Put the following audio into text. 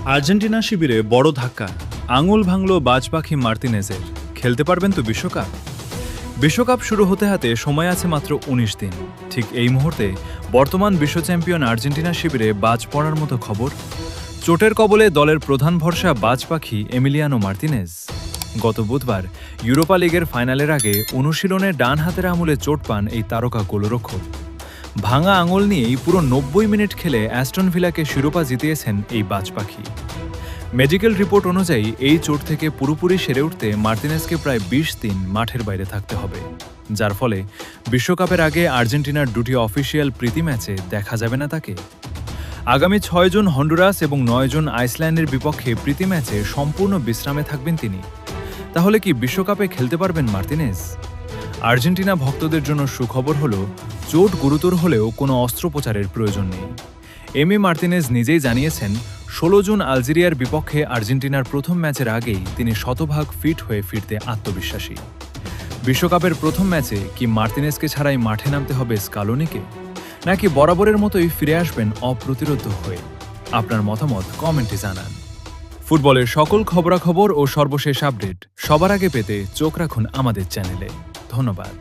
Argentina শিবিরে বড় ধাক্কা, আঙুল ভাঙল বাজ পাখি মার্তিনেজের। খেলতে পারবেন তো বিশ্বকাপ? বিশ্বকাপ শুরু হতে হাতে সময় আছে মাত্র ১৯ দিন। ঠিক এই মুহূর্তে বর্তমান বিশ্ব চ্যাম্পিয়ন আর্জেন্টিনা শিবিরে বাজ পড়ার মতো খবর। চোটের কবলে দলের প্রধান ভরসা বাজ পাখি এমিলিয়ানো মার্তিনেজ। গত বুধবার ইউরোপা লিগের ফাইনালের আগে অনুশীলনে ডান হাতের আঙুলে চোট পান এই তারকা গোলরক্ষক। ভাঙা আঙুল নিয়েই পুরো ৯০ মিনিট খেলে অ্যাস্টন ভিলাকে শিরোপা জিতিয়েছেন এই বাজ পাখি। মেডিকেল রিপোর্ট অনুযায়ী এই চোট থেকে পুরোপুরি সেরে উঠতে মার্তিনেজকে প্রায় ২০ দিন মাঠের বাইরে থাকতে হবে, যার ফলে বিশ্বকাপের আগে আর্জেন্টিনার দুটি অফিসিয়াল প্রীতি ম্যাচে দেখা যাবে না তাকে। আগামী ৬ জুন হন্ডুরাস এবং ৯ জুন আইসল্যান্ডের বিপক্ষে প্রীতি ম্যাচে সম্পূর্ণ বিশ্রামে থাকবেন তিনি। তাহলে কি বিশ্বকাপে খেলতে পারবেন মার্তিনেজ? আর্জেন্টিনা ভক্তদের জন্য সুখবর হলো, চোট গুরুতর হলেও কোনো অস্ত্রোপচারের প্রয়োজন নেই। এমি মার্তিনেজ নিজেই জানিয়েছেন, ১৬ জুন আলজেরিয়ার বিপক্ষে আর্জেন্টিনার প্রথম ম্যাচের আগেই তিনি শতভাগ ফিট হয়ে ফিরতে আত্মবিশ্বাসী। বিশ্বকাপের প্রথম ম্যাচে কি মার্তিনেজকে ছাড়াই মাঠে নামতে হবে স্কালোনিকে, নাকি বরাবরের মতোই ফিরে আসবেন অপ্রতিরোধ্য হয়ে? আপনার মতামত কমেন্টে জানান। ফুটবলের সকল খবরাখবর ও সর্বশেষ আপডেট সবার আগে পেতে চোখ রাখুন আমাদের চ্যানেলে। ধন্যবাদ।